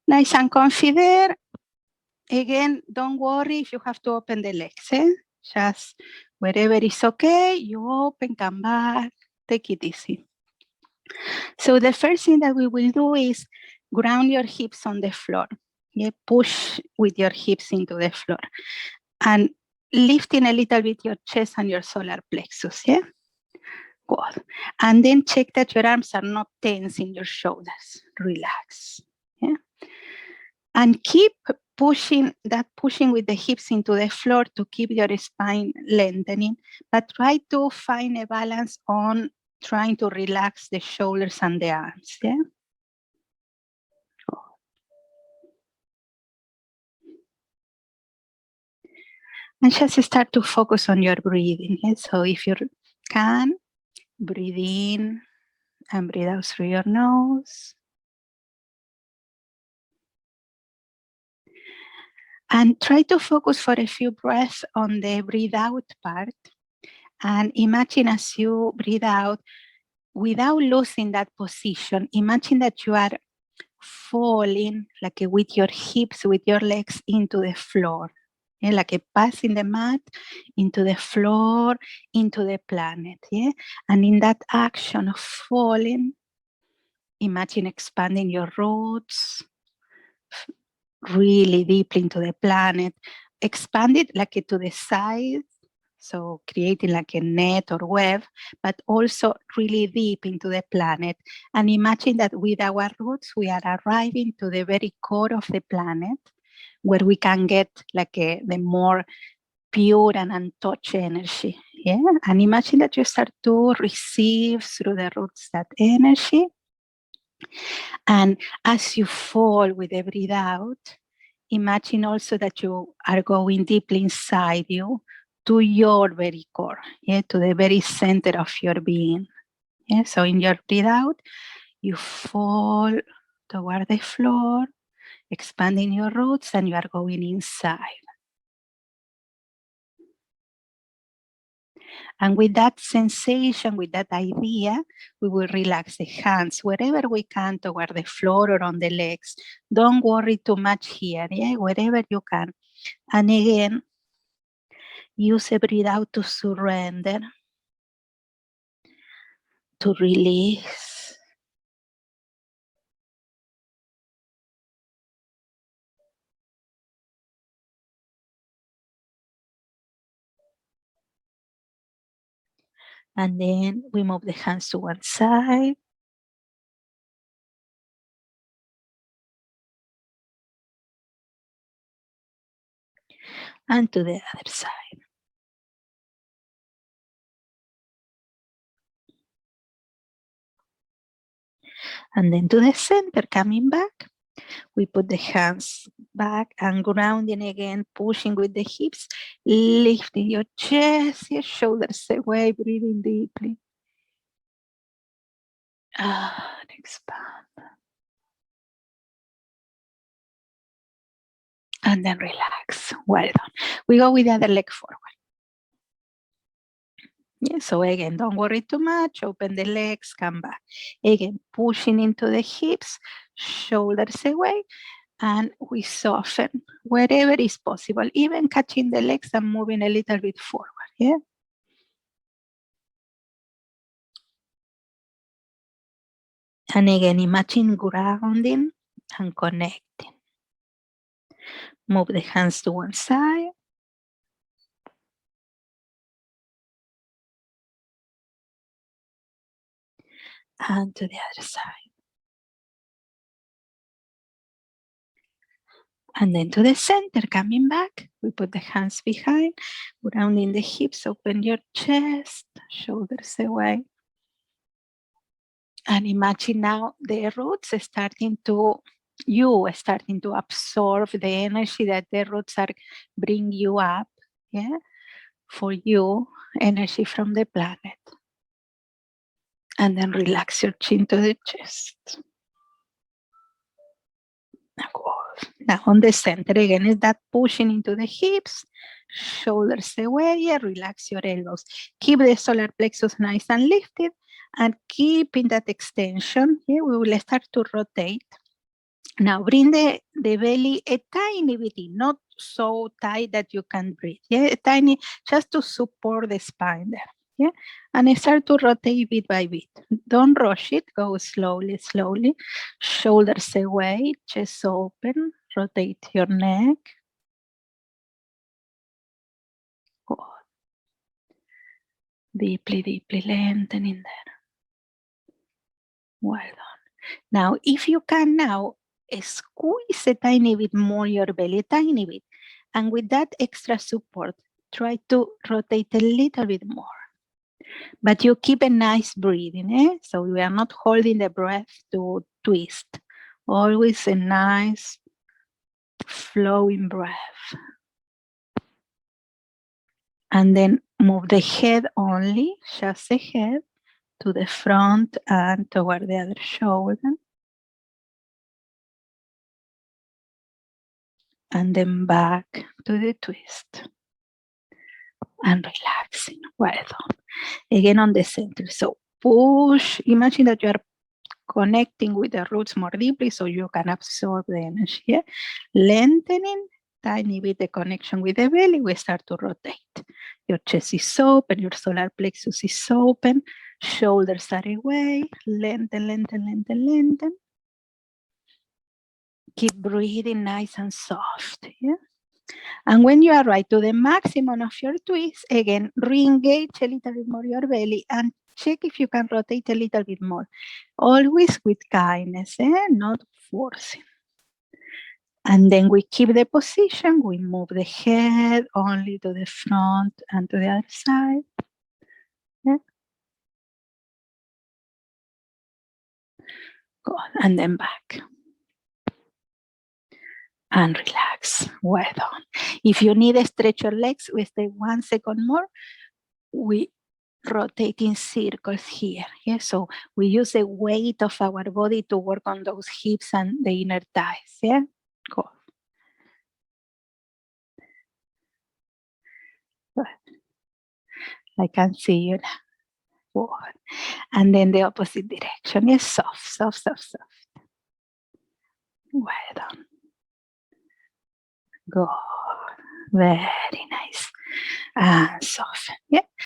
Nice and comfy there. Again, don't worry if you have to open the legs. Just wherever is okay, you open, come back, take it easy. So the first thing that we will do is ground your hips on the floor. Yeah, push with your hips into the floor. And lifting a little bit your chest and your solar plexus, yeah? Good. And then check that your arms are not tense in your shoulders. Relax, yeah? And keep pushing with the hips into the floor to keep your spine lengthening, but try to find a balance on trying to relax the shoulders and the arms, yeah? And just start to focus on your breathing. Yeah? So if you can, breathe in and breathe out through your nose. And try to focus for a few breaths on the breathe out part. And imagine as you breathe out, without losing that position, imagine that you are falling like with your hips, with your legs into the floor. Yeah, like a passing the mat into the floor, into the planet. Yeah? And in that action of falling, imagine expanding your roots really deeply into the planet. Expand it like to the sides, so creating like a net or web, but also really deep into the planet. And imagine that with our roots, we are arriving to the very core of the planet, where we can get like the more pure and untouched energy. Yeah, and imagine that you start to receive through the roots that energy. And as you fall with the breathe out, imagine also that you are going deeply inside you to your very core, yeah, to the very center of your being. Yeah, so in your breathe out, you fall toward the floor, expanding your roots, and you are going inside. And with that sensation, with that idea, we will relax the hands wherever we can toward the floor or on the legs. Don't worry too much here, yeah, wherever you can. And again, use a breathe out to surrender, to release. And then we move the hands to one side. And to the other side. And then to the center, coming back. We put the hands back and grounding again, pushing with the hips, lifting your chest, your shoulders away, breathing deeply. And expand. And then relax. Well done. We go with the other leg forward. Yeah, so again, don't worry too much. Open the legs, come back. Again, pushing into the hips, shoulders away, and we soften wherever is possible, even catching the legs and moving a little bit forward. Yeah. And again, imagine grounding and connecting. Move the hands to one side. And to the other side. And then to the center, coming back. We put the hands behind, grounding the hips, open your chest, shoulders away. And imagine now the roots starting to absorb the energy that the roots are bring you up, yeah, for you, energy from the planet. And then relax your chin to the chest. Now on the center again, is that pushing into the hips, shoulders away, yeah, relax your elbows. Keep the solar plexus nice and lifted, and keeping that extension, yeah, we will start to rotate Now bring the belly a tiny bit in, not so tight that you can't breathe. Yeah, a tiny, just to support the spine there. Yeah, and start to rotate bit by bit. Don't rush it. Go slowly, slowly. Shoulders away, chest open. Rotate your neck. Good. Deeply, deeply lengthening there. Well done. Now, if you can now, squeeze a tiny bit more your belly, a tiny bit. And with that extra support, try to rotate a little bit more. But you keep a nice breathing, eh? So we are not holding the breath to twist. Always a nice flowing breath. And then move the head only, just the head, to the front and toward the other shoulder. And then back to the twist. And relaxing. Well done. Again on the center. So push. Imagine that you are connecting with the roots more deeply so you can absorb the energy. Yeah? Lengthening, tiny bit the connection with the belly. We start to rotate. Your chest is open, your solar plexus is open, shoulders are away. Lengthen, lengthen, lengthen, lengthen. Keep breathing nice and soft. Yeah? And when you arrive to the maximum of your twist, again, re-engage a little bit more your belly and check if you can rotate a little bit more. Always with kindness, not forcing. And then we keep the position. We move the head only to the front and to the other side. Yeah. Good. And then back. And relax. Well done. If you need to stretch your legs, we stay 1 second more. We rotate in circles here. Yeah? So we use the weight of our body to work on those hips and the inner thighs. Yeah? Cool. Good. I can see you now. Good. And then the opposite direction. Yes, soft, soft, soft, soft. Well done. Good. Very nice. And soft. Yeah.